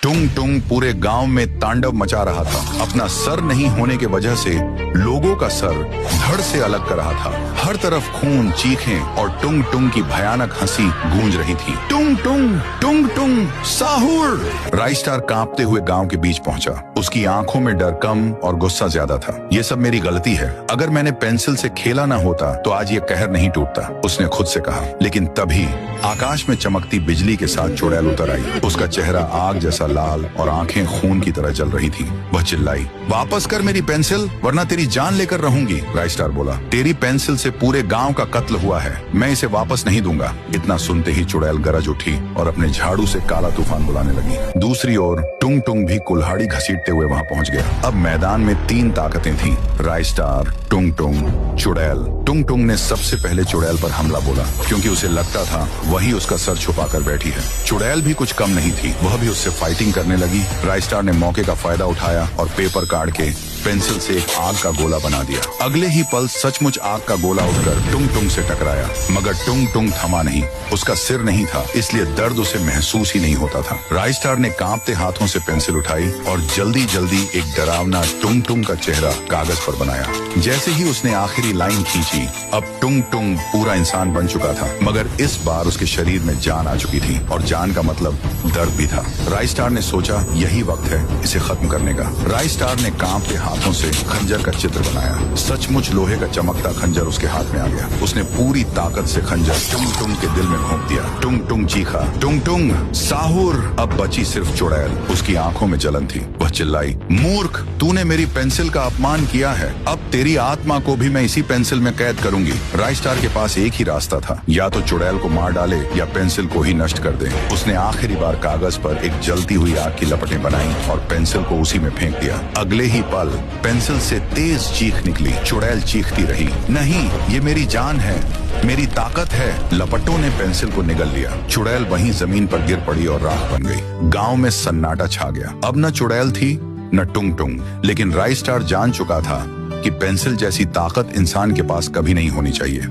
टुंग टुंग पूरे गांव में तांडव मचा रहा था। अपना सर नहीं होने के वजह से लोगों का सर धड़ से अलग कर रहा था। हर तरफ खून, चीखें और टुंग टुंग की भयानक हंसी गूंज रही थी। टुंग टुंग टुंग टुंग साहुर। राइस्टार कांपते हुए गांव के बीच पहुंचा। उसकी आंखों में डर कम और गुस्सा ज्यादा था। ये सब मेरी गलती है। अगर मैंने पेंसिल से खेला ना होता तो आज ये कहर नहीं टूटता, उसने खुद से कहा। लेकिन तभी आकाश में चमकती बिजली के साथ चुड़ैल उतर आई। उसका चेहरा आग जैसा लाल और आंखें खून की तरह जल रही थी। वह चिल्लाई, वापस कर मेरी पेंसिल वरना तेरी जान लेकर रहूंगी। राइस्टार बोला, तेरी पेंसिल से पूरे गांव का कत्ल हुआ है, मैं इसे वापस नहीं दूंगा। इतना सुनते ही चुड़ैल गरज उठी और अपने झाड़ू से काला तूफान बुलाने लगी। दूसरी ओर टुंग टुंग भी कुल्हाड़ी घसीटते हुए वहां पहुंच गया। अब मैदान में 3 ताकतें थीं, राइस्टार, टुंग टुंग, चुड़ैल। टुंग टुंग ने सबसे पहले चुड़ैल पर हमला बोला, क्योंकि उसे लगता था वही उसका सर छुपा कर बैठी है। चुड़ैल भी कुछ कम नहीं थी, वह भी उससे फाइटिंग करने लगी। राइस्टार ने मौके का फायदा उठाया और पेपर काट के पेंसिल से एक आग का गोला बना दिया। अगले ही पल सचमुच आग का गोला उठकर टुंग टुंग से टकराया, मगर टुंग टुंग थमा नहीं। उसका सिर नहीं था, इसलिए दर्द उसे महसूस ही नहीं होता था। राइस्टार ने कांपते हाथों से पेंसिल उठाई और जल्दी जल्दी एक डरावना टुंग टुंग का चेहरा कागज पर बनाया। जैसे ही उसने आखिरी लाइन खींची, अब टुंग टुंग पूरा इंसान बन चुका था, मगर इस बार उसके शरीर में जान आ चुकी थी और जान का मतलब दर्द भी था। राइस्टार ने सोचा यही वक्त है इसे खत्म करने का। राइस्टार ने कांपते हाथों से खंजर का चित्र बनाया। सचमुच लोहे का चमकता खंजर उसके हाथ में आ गया। उसने पूरी ताकत से खंजर टुंग टुंग के दिल में घोंप दिया। टुंग टुंग चीखा, टुंग टुंग साहुर। अब बची सिर्फ चुड़ैल। उसकी आंखों में जलन थी। वह चिल्लाई, मूर्ख, तूने मेरी पेंसिल का अपमान किया है। अब तेरी आत्मा को भी मैं इसी पेंसिल में कैद करूंगी। राइस्टार के पास एक ही रास्ता था, या तो चुड़ैल को मार डाले या पेंसिल को ही नष्ट कर दे। उसने आखिरी बार कागज पर एक जलती हुई आग की लपटें बनाई और पेंसिल को उसी में फेंक दिया। अगले ही पल पेंसिल से तेज चीख निकली। चुड़ैल चीखती रही, नहीं, ये मेरी जान है, मेरी ताकत है। लपटों ने पेंसिल को निगल लिया। चुड़ैल वहीं जमीन पर गिर पड़ी और राख बन गई। गांव में सन्नाटा छा गया। अब न चुड़ैल थी न टुंग टुंग, लेकिन राइस्टार जान चुका था कि पेंसिल जैसी ताकत इंसान के पास कभी नहीं होनी चाहिए।